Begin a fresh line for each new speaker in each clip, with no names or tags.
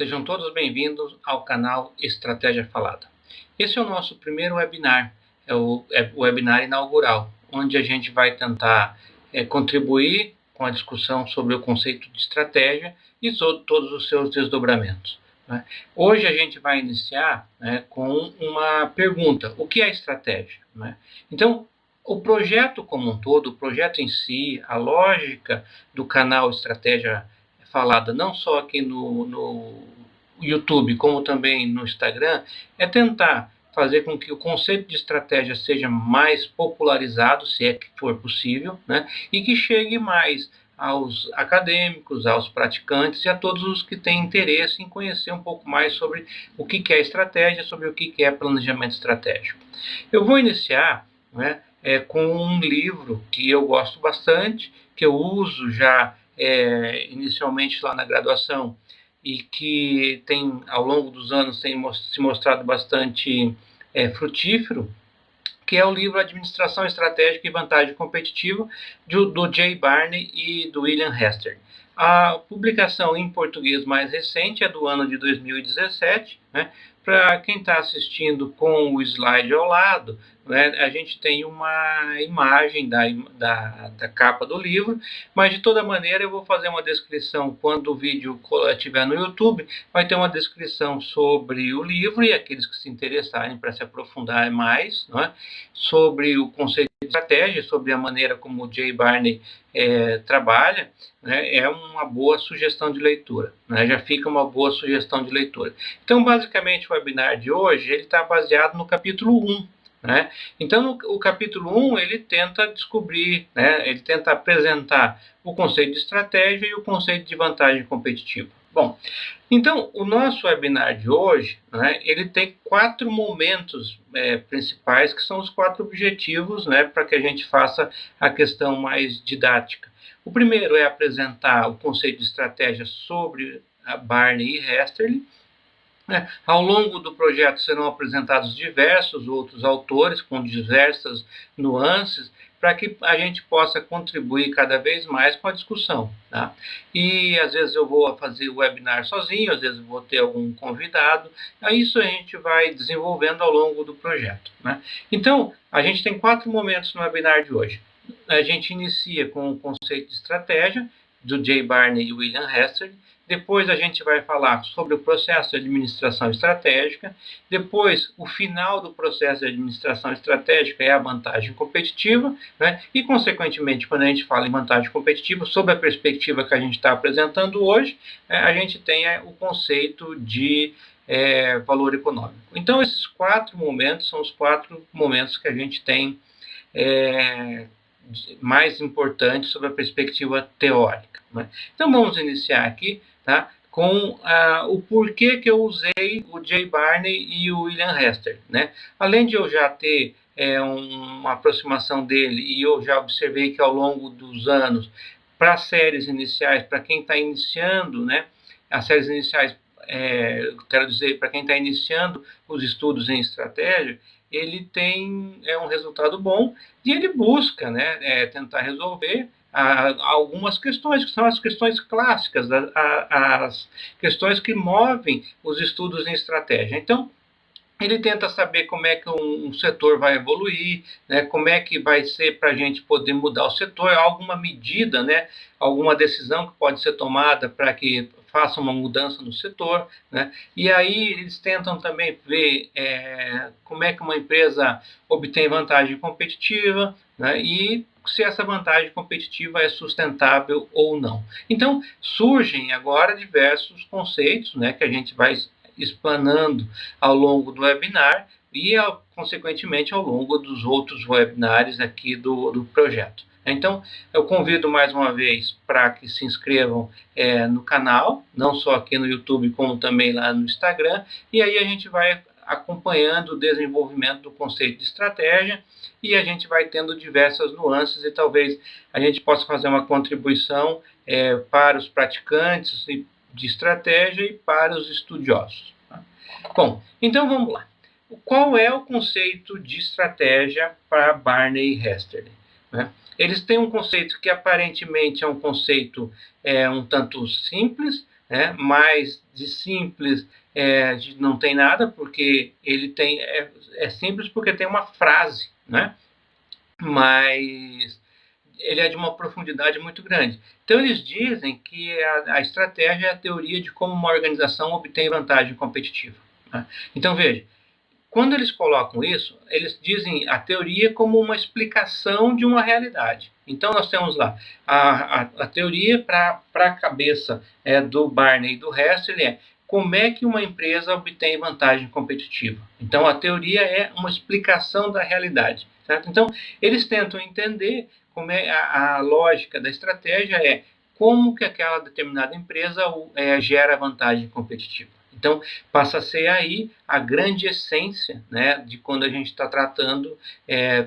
Sejam todos bem-vindos ao canal Estratégia Falada. Esse é o nosso primeiro webinar, o webinar inaugural, onde a gente vai tentar contribuir com a discussão sobre o conceito de estratégia e sobre todos os seus desdobramentos. Né? Hoje a gente vai iniciar com uma pergunta: o que é estratégia? Né? Então, o projeto como um todo, o projeto em si, a lógica do canal Estratégia Falada, não só aqui no YouTube, como também no Instagram, é tentar fazer com que o conceito de estratégia seja mais popularizado, se é que for possível, né? E que chegue mais aos acadêmicos, aos praticantes e a todos os que têm interesse em conhecer um pouco mais sobre o que é estratégia, sobre o que é planejamento estratégico. Eu vou iniciar, né, com um livro que eu gosto bastante, que eu uso já inicialmente lá na graduação e que tem, ao longo dos anos, tem se mostrado bastante frutífero, que é o livro Administração Estratégica e Vantagem Competitiva, do Jay Barney e do William Hester. A publicação em português mais recente é do ano de 2017, né? Para quem está assistindo com o slide ao lado, né, a gente tem uma imagem da capa do livro, mas de toda maneira eu vou fazer uma descrição quando o vídeo estiver no YouTube, vai ter uma descrição sobre o livro e aqueles que se interessarem para se aprofundar mais, né, sobre o conceito de estratégia, sobre a maneira como o Jay Barney trabalha, né, é uma boa sugestão de leitura, né, já fica uma boa sugestão de leitura. Então, basicamente, o webinar de hoje está baseado no capítulo 1. Né? Então, o capítulo 1, ele tenta descobrir, né, ele tenta apresentar o conceito de estratégia e o conceito de vantagem competitiva. Bom, então, o nosso webinar de hoje, né, ele tem 4 momentos principais, que são os 4 objetivos, né, para que a gente faça a questão mais didática. O primeiro é apresentar o conceito de estratégia sobre a Barney e Hesterly. Ao longo do projeto serão apresentados diversos outros autores com diversas nuances para que a gente possa contribuir cada vez mais com a discussão. Tá? E às vezes eu vou fazer o webinar sozinho, às vezes eu vou ter algum convidado, isso a gente vai desenvolvendo ao longo do projeto. Né? Então, a gente tem 4 momentos no webinar de hoje. A gente inicia com o conceito de estratégia, do Jay Barney e William Hester. Depois a gente vai falar sobre o processo de administração estratégica. Depois, o final do processo de administração estratégica é a vantagem competitiva. Né? E, consequentemente, quando a gente fala em vantagem competitiva, sob a perspectiva que a gente está apresentando hoje, a gente tem o conceito de valor econômico. Então, esses 4 momentos são os 4 momentos que a gente tem mais importantes sobre a perspectiva teórica. Né? Então, vamos iniciar aqui, tá, com o porquê que eu usei o Jay Barney e o William Hester. Né? Além de eu já ter uma aproximação dele, e eu já observei que ao longo dos anos, para as séries iniciais, para quem está iniciando, né, as séries iniciais, quero dizer, para quem está iniciando os estudos em estratégia, ele tem um resultado bom e ele busca, né, tentar resolver algumas questões, que são as questões clássicas, as questões que movem os estudos em estratégia. Então, ele tenta saber como é que um setor vai evoluir, né, como é que vai ser para a gente poder mudar o setor, alguma medida, né, alguma decisão que pode ser tomada para que faça uma mudança no setor. Né, e aí eles tentam também ver como é que uma empresa obtém vantagem competitiva, né, e se essa vantagem competitiva é sustentável ou não. Então, surgem agora diversos conceitos, né, que a gente vai explanando ao longo do webinar e, consequentemente, ao longo dos outros webinars aqui do projeto. Então, eu convido mais uma vez para que se inscrevam no canal, não só aqui no YouTube, como também lá no Instagram, e aí a gente vai acompanhando o desenvolvimento do conceito de estratégia e a gente vai tendo diversas nuances e talvez a gente possa fazer uma contribuição para os praticantes de estratégia e para os estudiosos. Tá? Bom, então vamos lá. Qual é o conceito de estratégia para Barney e Hester? Né? Eles têm um conceito que aparentemente é um conceito um tanto simples, né? Mais de simples, não tem nada, porque ele tem é simples porque tem uma frase, né? Mas ele é de uma profundidade muito grande. Então, eles dizem que a estratégia é a teoria de como uma organização obtém vantagem competitiva, né? Então, veja, quando eles colocam isso, eles dizem a teoria como uma explicação de uma realidade. Então, nós temos lá a teoria para a cabeça do Barney e do resto, ele é como é que uma empresa obtém vantagem competitiva. Então, a teoria é uma explicação da realidade, certo? Então, eles tentam entender como é a lógica da estratégia é como que aquela determinada empresa gera vantagem competitiva. Então, passa a ser aí a grande essência, né, de quando a gente está tratando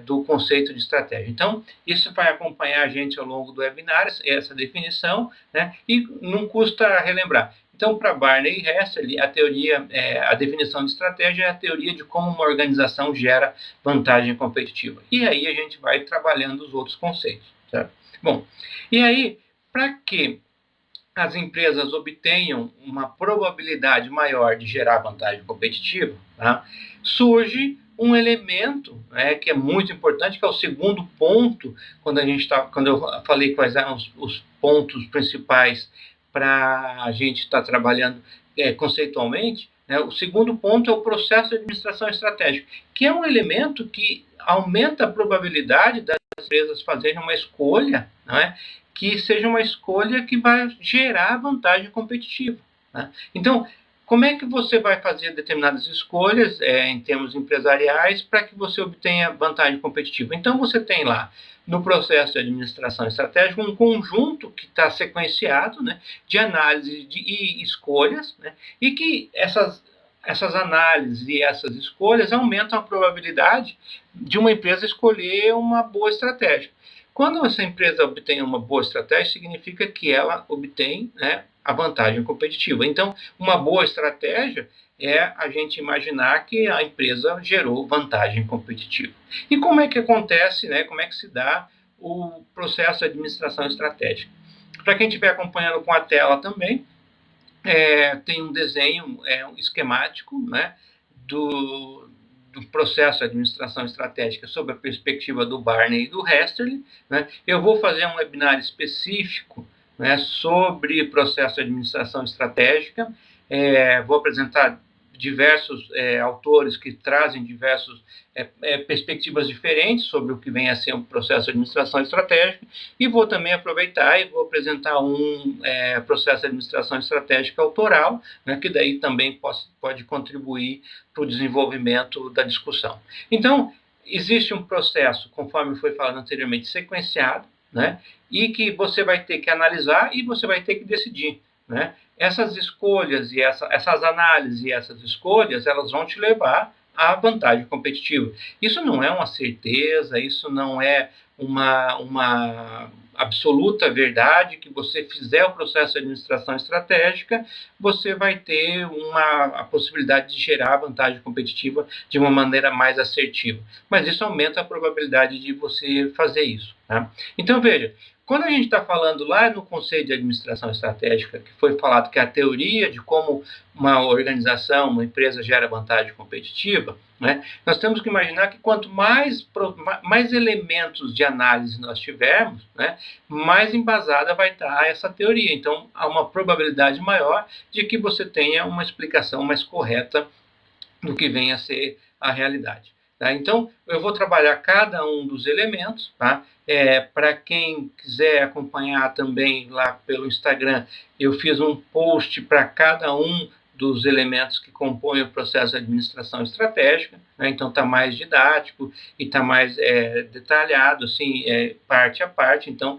do conceito de estratégia. Então, isso vai acompanhar a gente ao longo do webinar, essa definição, né, e não custa relembrar. Então, para Barney e Hessel, a teoria, a definição de estratégia é a teoria de como uma organização gera vantagem competitiva. E aí a gente vai trabalhando os outros conceitos, certo? Bom, e aí, para que as empresas obtenham uma probabilidade maior de gerar vantagem competitiva, tá? Surge um elemento, né, que é muito importante, que é o segundo ponto, quando eu falei quais eram os pontos principais para a gente estar trabalhando conceitualmente, né, o segundo ponto é o processo de administração estratégica, que é um elemento que aumenta a probabilidade das empresas fazerem uma escolha, né, que seja uma escolha que vai gerar vantagem competitiva, né? Então, como é que você vai fazer determinadas escolhas em termos empresariais para que você obtenha vantagem competitiva? Então, você tem lá, no processo de administração estratégica, um conjunto que está sequenciado, né, de análise e escolhas, né, e que essas análises e essas escolhas aumentam a probabilidade de uma empresa escolher uma boa estratégia. Quando essa empresa obtém uma boa estratégia, significa que ela obtém, né, a vantagem competitiva. Então, uma boa estratégia é a gente imaginar que a empresa gerou vantagem competitiva. E como é que acontece, né, como é que se dá o processo de administração estratégica? Para quem estiver acompanhando com a tela também, tem um desenho um esquemático, né, do processo de administração estratégica sob a perspectiva do Barney e do Hesterly, né? Eu vou fazer um webinar específico, né, sobre processo de administração estratégica, vou apresentar diversos autores que trazem diversas perspectivas diferentes sobre o que vem a ser um processo de administração estratégica, e vou também aproveitar e vou apresentar um processo de administração estratégica autoral, né, que daí também pode contribuir para o desenvolvimento da discussão. Então, existe um processo, conforme foi falado anteriormente, sequenciado, né, e que você vai ter que analisar e você vai ter que decidir, né? Essas escolhas e essas análises e essas escolhas, elas vão te levar à vantagem competitiva. Isso não é uma certeza, isso não é uma absoluta verdade, que você fizer o processo de administração estratégica, você vai ter a possibilidade de gerar vantagem competitiva de uma maneira mais assertiva. Mas isso aumenta a probabilidade de você fazer isso, tá? Então, veja, quando a gente está falando lá no conceito de administração estratégica, que foi falado que é a teoria de como uma organização, uma empresa gera vantagem competitiva, né, nós temos que imaginar que quanto mais elementos de análise nós tivermos, né, mais embasada vai estar essa teoria. Então, há uma probabilidade maior de que você tenha uma explicação mais correta do que vem a ser a realidade. Tá? Então, eu vou trabalhar cada um dos elementos, tá? Para quem quiser acompanhar também lá pelo Instagram, eu fiz um post para cada um dos elementos que compõem o processo de administração estratégica, né? Então está mais didático e está mais detalhado, assim, parte a parte. Então,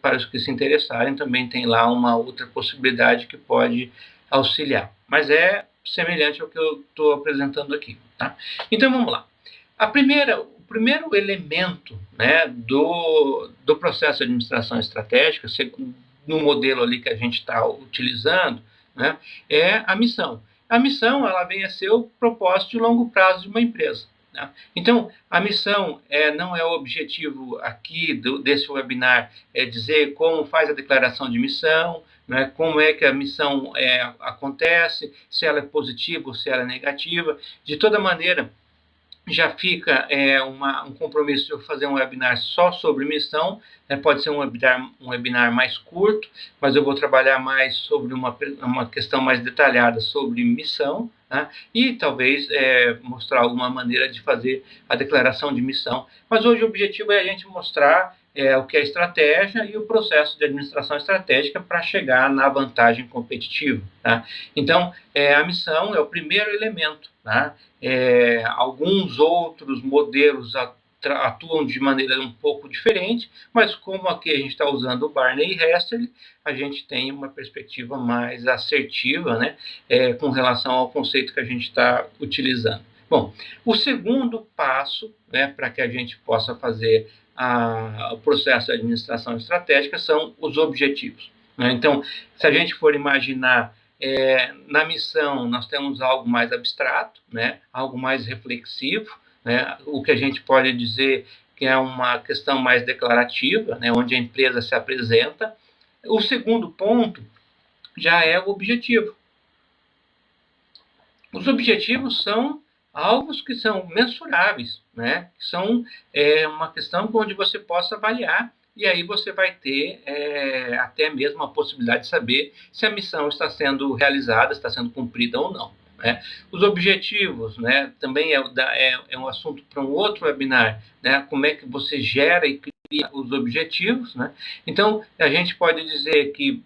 para os que se interessarem, também tem lá uma outra possibilidade que pode auxiliar. Mas é semelhante ao que eu estou apresentando aqui, tá? Então, vamos lá. O primeiro elemento, né, do processo de administração estratégica, no modelo ali que a gente está utilizando, né, é a missão. A missão, ela vem a ser o propósito de longo prazo de uma empresa, né? Então, a missão não é o objetivo aqui desse webinar, é dizer como faz a declaração de missão, né, como é que a missão acontece, se ela é positiva ou se ela é negativa. De toda maneira, já fica um compromisso de eu fazer um webinar só sobre missão, né? Pode ser um webinar mais curto, mas eu vou trabalhar mais sobre uma questão mais detalhada sobre missão, né? E talvez mostrar alguma maneira de fazer a declaração de missão. Mas hoje o objetivo é a gente mostrar o que é estratégia e o processo de administração estratégica para chegar na vantagem competitiva. Tá? Então, a missão é o primeiro elemento. Tá? Alguns outros modelos atuam de maneira um pouco diferente, mas como aqui a gente está usando o Barney e Hester, a gente tem uma perspectiva mais assertiva, né, com relação ao conceito que a gente está utilizando. Bom, o segundo passo, né, para que a gente possa fazer o processo de administração estratégica são os objetivos. Né? Então, se a gente for imaginar na missão, nós temos algo mais abstrato, né? Algo mais reflexivo, né? O que a gente pode dizer que é uma questão mais declarativa, né? Onde a empresa se apresenta. O segundo ponto já é o objetivo. Os objetivos são alvos que são mensuráveis, né? Que são uma questão onde você possa avaliar e aí você vai ter até mesmo a possibilidade de saber se a missão está sendo realizada, está sendo cumprida ou não. Né? Os objetivos, né, também é um assunto para um outro webinar, né? Como é que você gera e cria os objetivos. Né? Então, a gente pode dizer que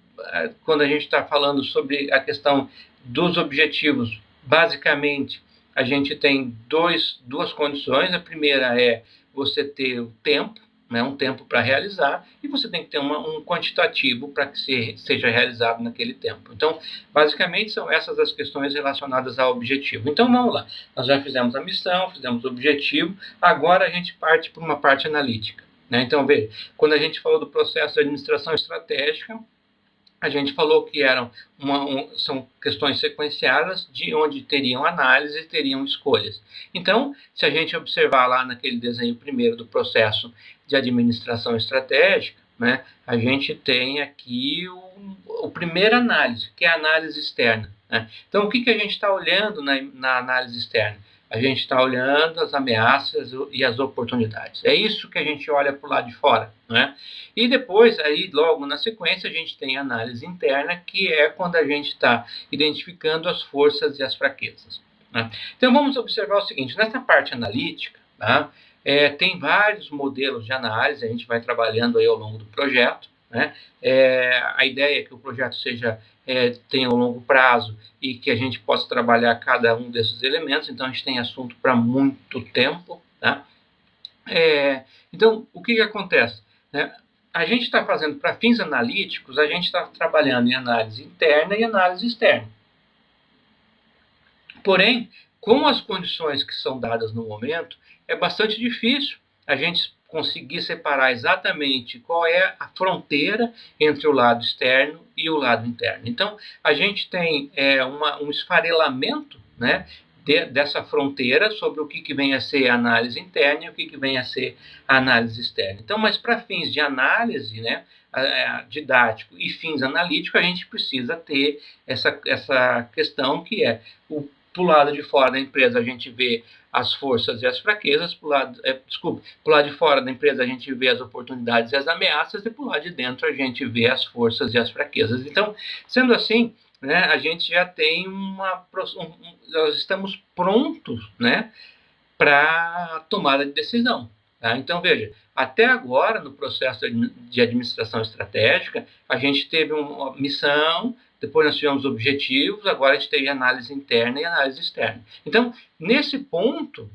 quando a gente está falando sobre a questão dos objetivos, basicamente, a gente tem duas condições. A primeira é você ter o tempo, né, um tempo para realizar, e você tem que ter um quantitativo para que seja realizado naquele tempo. Então, basicamente, são essas as questões relacionadas ao objetivo. Então, vamos lá. Nós já fizemos a missão, fizemos o objetivo, agora a gente parte para uma parte analítica. Né? Então, veja, quando a gente falou do processo de administração estratégica, a gente falou que são questões sequenciadas de onde teriam análise e teriam escolhas. Então, se a gente observar lá naquele desenho primeiro do processo de administração estratégica, né, a gente tem aqui a primeira análise, que é a análise externa. Né? Então, o que a gente está olhando na análise externa? A gente está olhando as ameaças e as oportunidades. É isso que a gente olha para o lado de fora. Né? E depois, aí, logo na sequência, a gente tem a análise interna, que é quando a gente está identificando as forças e as fraquezas. Né? Então, vamos observar o seguinte, nessa parte analítica, tá? Tem vários modelos de análise, a gente vai trabalhando aí ao longo do projeto. Né? A ideia é que o projeto tenha um longo prazo e que a gente possa trabalhar cada um desses elementos, então a gente tem assunto para muito tempo. Tá? Então, o que acontece? Né? A gente está fazendo, para fins analíticos, a gente está trabalhando em análise interna e análise externa. Porém, com as condições que são dadas no momento, é bastante difícil a gente conseguir separar exatamente qual é a fronteira entre o lado externo e o lado interno. Então, a gente tem um esfarelamento, né, dessa fronteira sobre o que vem a ser a análise interna e o que vem a ser a análise externa. Então, mas para fins de análise, né, didático e fins analíticos, a gente precisa ter essa questão que é pro lado de fora da empresa a gente vê as forças e as fraquezas, pro lado de fora da empresa a gente vê as oportunidades e as ameaças, e pro lado de dentro a gente vê as forças e as fraquezas. Então, sendo assim, né, a gente já tem nós estamos prontos, né, para tomada de decisão. Tá? Então, veja, até agora, no processo de administração estratégica, a gente teve uma missão, depois nós tivemos objetivos, agora a gente tem análise interna e análise externa. Então, nesse ponto,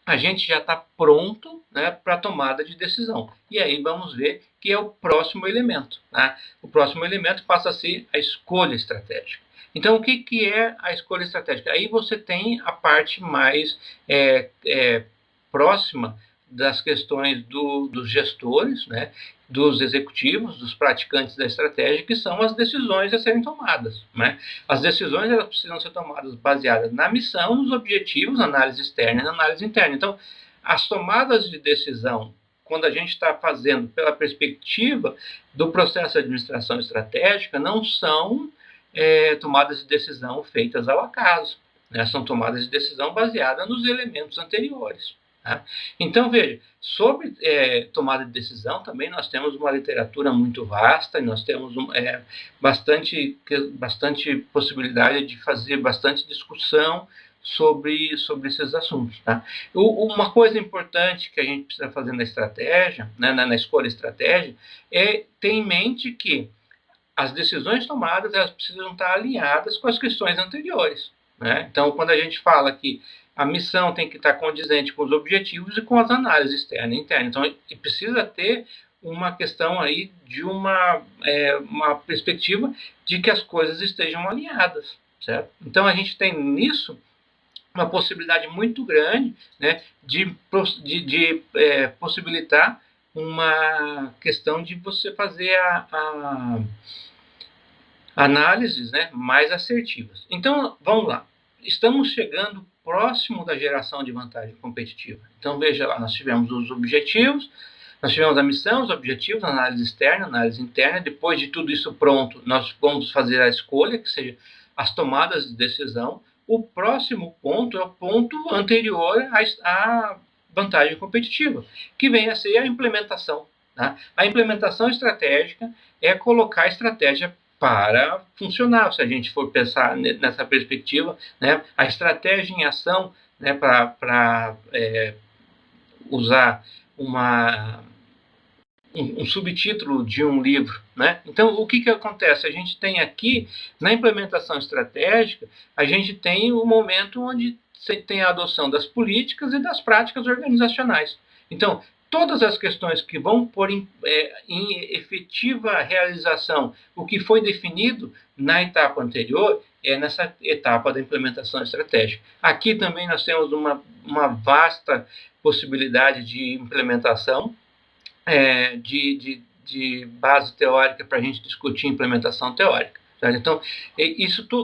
a gente já está pronto, né, para a tomada de decisão. E aí vamos ver que é o próximo elemento. Tá? O próximo elemento passa a ser a escolha estratégica. Então, o que é a escolha estratégica? Aí você tem a parte mais próxima das questões dos gestores, né, dos executivos, dos praticantes da estratégia, que são as decisões a serem tomadas. Né? As decisões elas precisam ser tomadas baseadas na missão, nos objetivos, na análise externa e na análise interna. Então, as tomadas de decisão quando a gente está fazendo pela perspectiva do processo de administração estratégica, não são tomadas de decisão feitas ao acaso, né? São tomadas de decisão baseadas nos elementos anteriores. Tá? Então, veja, sobre tomada de decisão também nós temos uma literatura muito vasta, e nós temos bastante possibilidade de fazer bastante discussão sobre esses assuntos. Tá? Uma coisa importante que a gente precisa fazer na estratégia, né, na escolha estratégica, é ter em mente que as decisões tomadas elas precisam estar alinhadas com as questões anteriores. Né? Então, quando a gente fala que a missão tem que estar condizente com os objetivos e com as análises externa e interna. Então, precisa ter uma questão aí de uma perspectiva de que as coisas estejam alinhadas, certo? Então, a gente tem nisso uma possibilidade muito grande, né, de possibilitar uma questão de você fazer análises, né, mais assertivas. Então, vamos lá. Estamos chegando próximo da geração de vantagem competitiva. Então, veja lá, nós tivemos os objetivos, nós tivemos a missão, os objetivos, análise externa, análise interna. Depois de tudo isso pronto, nós vamos fazer a escolha, que seja as tomadas de decisão. O próximo ponto é o ponto anterior à vantagem competitiva, que vem a ser a implementação. Tá? A implementação estratégica é colocar a estratégia para funcionar, se a gente for pensar nessa perspectiva, né? A estratégia em ação, né, para usar um subtítulo de um livro, né? Então, o que acontece? A gente tem aqui, na implementação estratégica, a gente tem o momento onde você tem a adoção das políticas e das práticas organizacionais. Então, todas as questões que vão pôr em efetiva realização o que foi definido na etapa anterior é nessa etapa da implementação estratégica. Aqui também nós temos uma vasta possibilidade de implementação, de base teórica para a gente discutir implementação teórica. Certo? Então,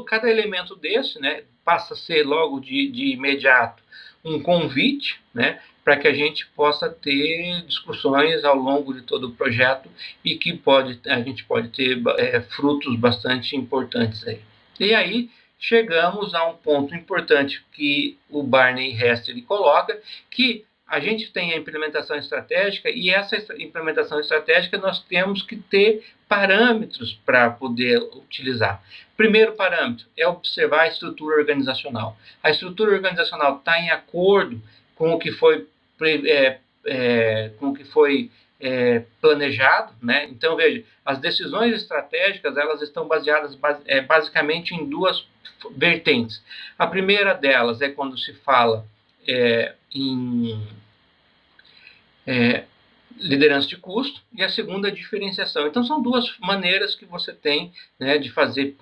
cada elemento desse, né, passa a ser logo de imediato um convite, né, para que a gente possa ter discussões ao longo de todo o projeto e que a gente pode ter frutos bastante importantes aí. E aí chegamos a um ponto importante que o Barney Hest ele coloca, que a gente tem a implementação estratégica e essa implementação estratégica nós temos que ter parâmetros para poder utilizar. Primeiro parâmetro é observar a estrutura organizacional. A estrutura organizacional está em acordo com o que foi planejado, né? Então, veja, as decisões estratégicas elas estão baseadas basicamente em duas vertentes. A primeira delas é quando se fala em liderança de custo, e a segunda é diferenciação. Então, são duas maneiras que você tem, né, de fazer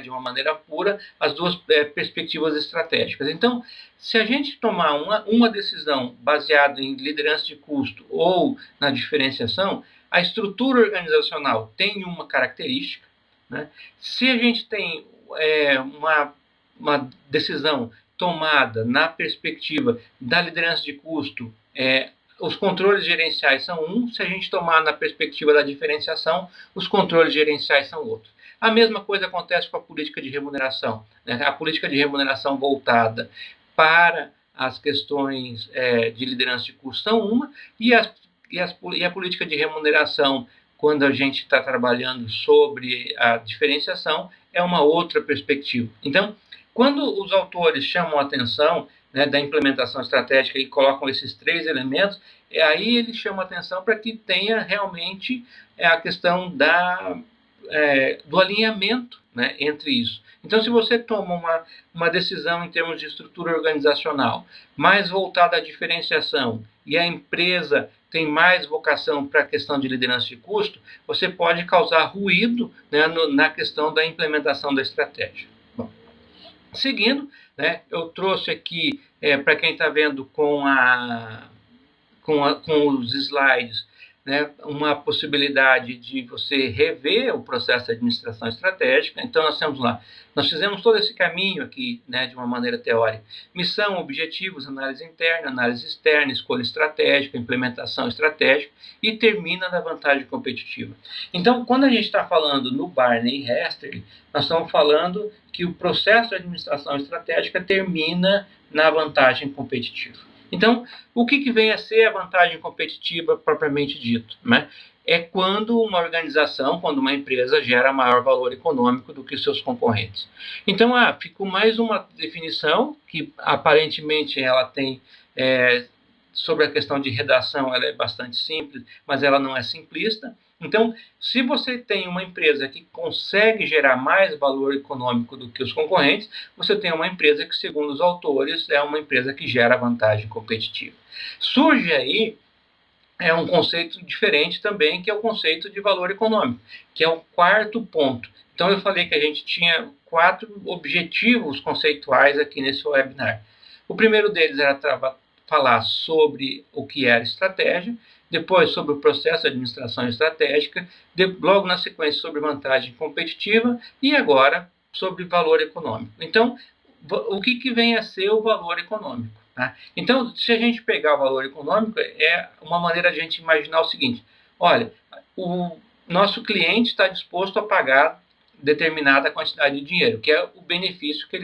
de uma maneira pura, as duas perspectivas estratégicas. Então, se a gente tomar uma decisão baseada em liderança de custo ou na diferenciação, a estrutura organizacional tem uma característica, né? Se a gente tem uma decisão tomada na perspectiva da liderança de custo, os controles gerenciais são se a gente tomar na perspectiva da diferenciação, os controles gerenciais são outros. A mesma coisa acontece com a política de remuneração, né? A política de remuneração voltada para as questões de liderança de custo são e a política de remuneração, quando a gente está trabalhando sobre a diferenciação, é uma outra perspectiva. Então, quando os autores chamam a atenção, né, da implementação estratégica e colocam esses três elementos, aí eles chamam a atenção para que tenha realmente a questão do alinhamento, né, entre isso. Então, se você toma uma decisão em termos de estrutura organizacional mais voltada à diferenciação e a empresa tem mais vocação para a questão de liderança de custo, você pode causar ruído, né, na questão da implementação da estratégia. Bom, seguindo, né, eu trouxe aqui, para quem está vendo com os slides, né, uma possibilidade de você rever o processo de administração estratégica. Então, nós fizemos todo esse caminho aqui, né, de uma maneira teórica. Missão, objetivos, análise interna, análise externa, escolha estratégica, implementação estratégica e termina na vantagem competitiva. Então, quando a gente está falando no Barney e Hester, nós estamos falando que o processo de administração estratégica termina na vantagem competitiva. Então, o que vem a ser a vantagem competitiva propriamente dito, né? É quando uma organização, quando uma empresa gera maior valor econômico do que seus concorrentes. Então, ficou mais uma definição que aparentemente ela tem sobre a questão de redação, ela é bastante simples, mas ela não é simplista. Então, se você tem uma empresa que consegue gerar mais valor econômico do que os concorrentes, você tem uma empresa que, segundo os autores, é uma empresa que gera vantagem competitiva. Surge aí um conceito diferente também, que é o conceito de valor econômico, que é o quarto ponto. Então, eu falei que a gente tinha 4 objetivos conceituais aqui nesse webinar. O primeiro deles era falar sobre o que era estratégia, depois sobre o processo de administração estratégica, logo na sequência sobre vantagem competitiva e agora sobre valor econômico. Então, o que vem a ser o valor econômico? Tá? Então, se a gente pegar o valor econômico, é uma maneira de a gente imaginar o seguinte: olha, o nosso cliente está disposto a pagar determinada quantidade de dinheiro, que é o benefício que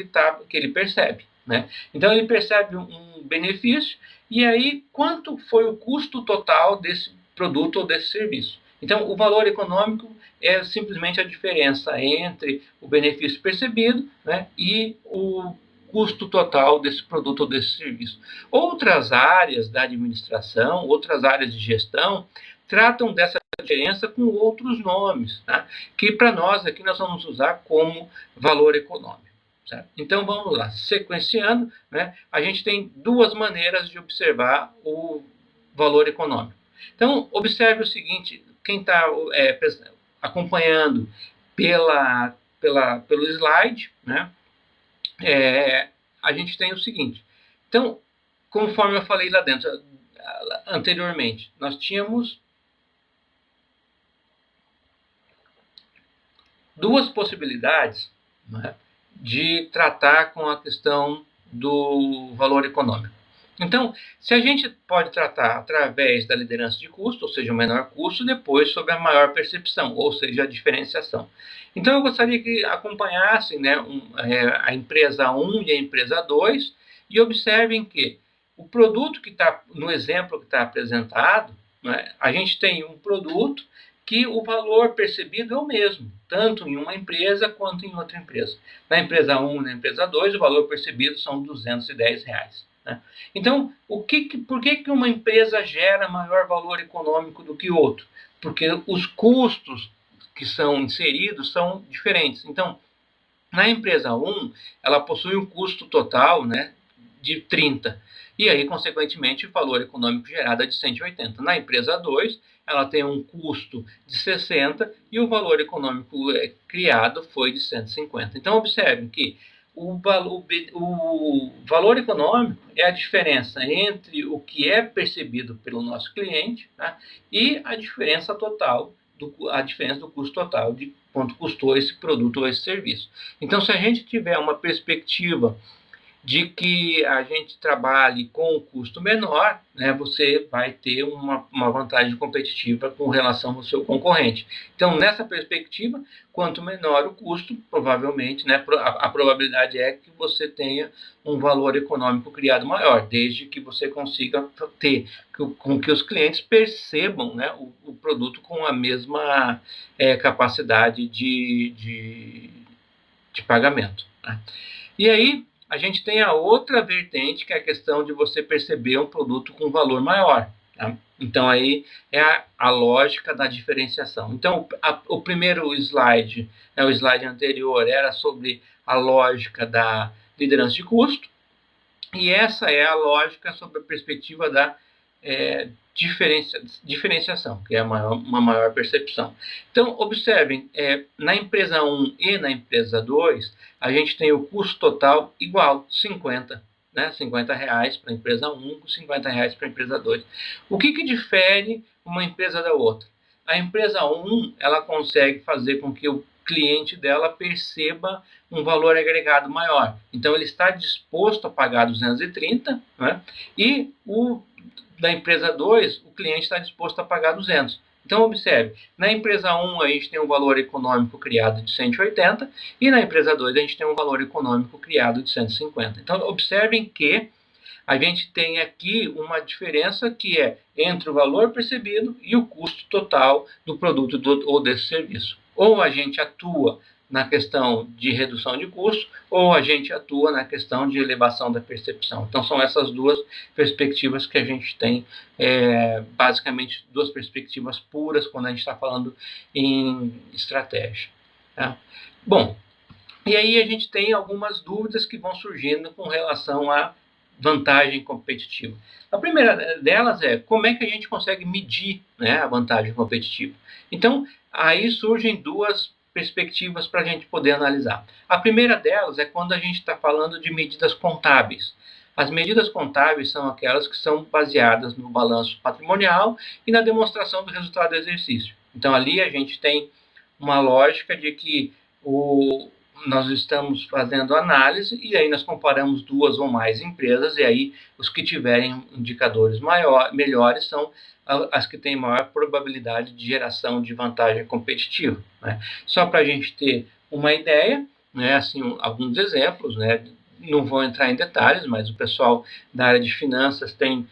ele percebe, né? Então, ele percebe um benefício, e aí quanto foi o custo total desse produto ou desse serviço? Então, o valor econômico é simplesmente a diferença entre o benefício percebido, né, e o custo total desse produto ou desse serviço. Outras áreas da administração, outras áreas de gestão, tratam dessa diferença com outros nomes, tá? Que para nós aqui nós vamos usar como valor econômico. Certo? Então vamos lá, sequenciando, né, a gente tem 2 maneiras de observar o valor econômico. Então, observe o seguinte: quem está acompanhando pelo slide, né, a gente tem o seguinte. Então, conforme eu falei lá dentro anteriormente, nós tínhamos 2 possibilidades, né, de tratar com a questão do valor econômico. Então, se a gente pode tratar através da liderança de custo, ou seja, o menor custo, depois sobre a maior percepção, ou seja, a diferenciação. Então, eu gostaria que acompanhassem, né, a empresa 1 e a empresa 2 e observem que o produto que está, no exemplo que está apresentado, né, a gente tem um produto que o valor percebido é o mesmo, tanto em uma empresa quanto em outra empresa. Na empresa 1 e na empresa 2, o valor percebido são R$210. Né? Então, por que uma empresa gera maior valor econômico do que outro? Porque os custos que são inseridos são diferentes. Então, na empresa 1, ela possui um custo total, né, de 30. E aí, consequentemente, o valor econômico gerado é de 180. Na empresa 2, ela tem um custo de 60 e o valor econômico criado foi de 150. Então, observe que o valor econômico é a diferença entre o que é percebido pelo nosso cliente, tá, e a diferença total, a diferença do custo total de quanto custou esse produto ou esse serviço. Então, se a gente tiver uma perspectiva de que a gente trabalhe com um custo menor, né, você vai ter uma vantagem competitiva com relação ao seu concorrente. Então, nessa perspectiva, quanto menor o custo, provavelmente, né, a probabilidade é que você tenha um valor econômico criado maior, desde que você consiga ter com que os clientes percebam, né, o produto com a mesma capacidade de pagamento. Né? E aí, a gente tem a outra vertente, que é a questão de você perceber um produto com valor maior. Tá? Então, aí é a lógica da diferenciação. Então, o primeiro slide, né, o slide anterior, era sobre a lógica da liderança de custo, e essa é a lógica sobre a perspectiva da diferenciação, que é uma maior percepção. Então, observem, na empresa 1 e na empresa 2, a gente tem o custo total igual, 50, né? R$50 para a empresa 1, R$50 para a empresa 2. O que difere uma empresa da outra? A empresa 1, ela consegue fazer com que o cliente dela perceba um valor agregado maior. Então, ele está disposto a pagar 230, né? E o da empresa 2, o cliente está disposto a pagar 200. Então, observe, na empresa 1 a gente tem um valor econômico criado de 180 e na empresa 2 a gente tem um valor econômico criado de 150. Então, observem que a gente tem aqui uma diferença que é entre o valor percebido e o custo total do produto ou desse serviço. Ou a gente atua na questão de redução de custo, ou a gente atua na questão de elevação da percepção. Então, são essas duas perspectivas que a gente tem, basicamente, duas perspectivas puras quando a gente está falando em estratégia. Tá? Bom, e aí a gente tem algumas dúvidas que vão surgindo com relação à vantagem competitiva. A primeira delas é como é que a gente consegue medir, né, a vantagem competitiva. Então, aí surgem duas perspectivas para a gente poder analisar. A primeira delas é quando a gente está falando de medidas contábeis. As medidas contábeis são aquelas que são baseadas no balanço patrimonial e na demonstração do resultado do exercício. Então, ali a gente tem uma lógica de que nós estamos fazendo análise e aí nós comparamos duas ou mais empresas e aí os que tiverem indicadores melhores são as que têm maior probabilidade de geração de vantagem competitiva, né? Só para a gente ter uma ideia, né, assim, alguns exemplos, né, não vou entrar em detalhes, mas o pessoal da área de finanças tem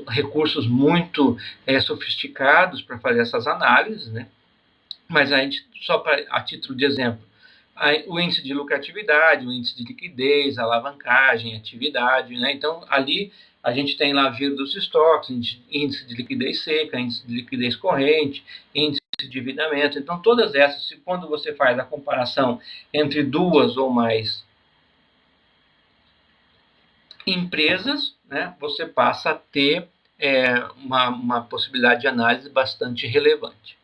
recursos muito sofisticados para fazer essas análises, né? Mas a gente, só a título de exemplo, o índice de lucratividade, o índice de liquidez, alavancagem, atividade, né? Então, ali a gente tem lá giro dos estoques, índice de liquidez seca, índice de liquidez corrente, índice de endividamento. Então, todas essas, quando você faz a comparação entre duas ou mais empresas, né, você passa a ter uma possibilidade de análise bastante relevante.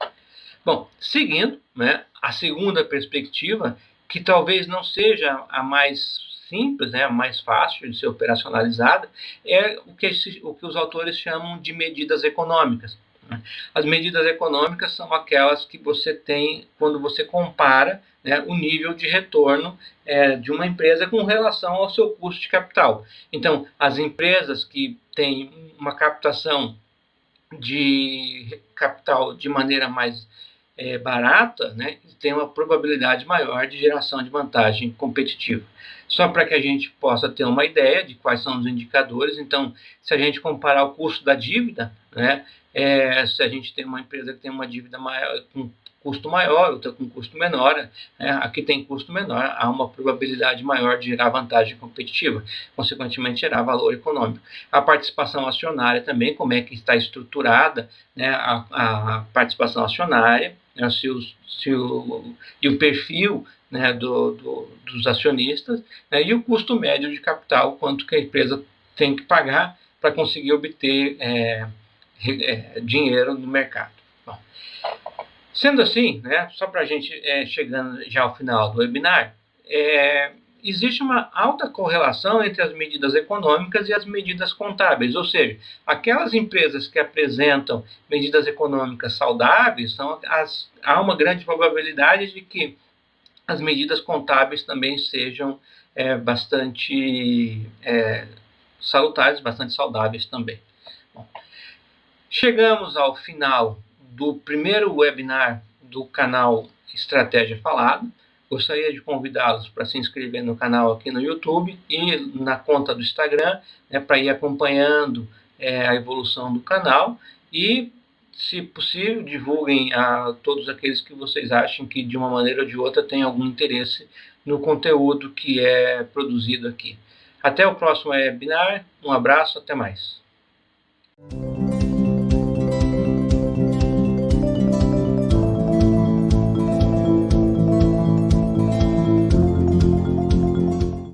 Bom, seguindo, né, a segunda perspectiva, que talvez não seja a mais simples, né, a mais fácil de ser operacionalizada, é o que os autores chamam de medidas econômicas. As medidas econômicas são aquelas que você tem quando você compara, né, o nível de retorno de uma empresa com relação ao seu custo de capital. Então, as empresas que têm uma captação de capital de maneira mais barata, né, tem uma probabilidade maior de geração de vantagem competitiva. Só para que a gente possa ter uma ideia de quais são os indicadores, então, se a gente comparar o custo da dívida, né, se a gente tem uma empresa que tem uma dívida maior, com custo maior, outra com custo menor, né, aqui tem custo menor, há uma probabilidade maior de gerar vantagem competitiva, consequentemente gerar valor econômico. A participação acionária também, como é que está estruturada, né, a participação acionária, né, e o perfil, né, dos acionistas, né, e o custo médio de capital, quanto que a empresa tem que pagar para conseguir obter dinheiro no mercado. Bom, sendo assim, né, só para a gente chegando já ao final do webinar, existe uma alta correlação entre as medidas econômicas e as medidas contábeis, ou seja, aquelas empresas que apresentam medidas econômicas saudáveis, há uma grande probabilidade de que as medidas contábeis também sejam bastante salutares, bastante saudáveis também. Bom, chegamos ao final do primeiro webinar do canal Estratégia Falada. Gostaria de convidá-los para se inscrever no canal aqui no YouTube e na conta do Instagram, né, para ir acompanhando a evolução do canal e, se possível, divulguem a todos aqueles que vocês acham que, de uma maneira ou de outra, têm algum interesse no conteúdo que é produzido aqui. Até o próximo webinar, um abraço, até mais.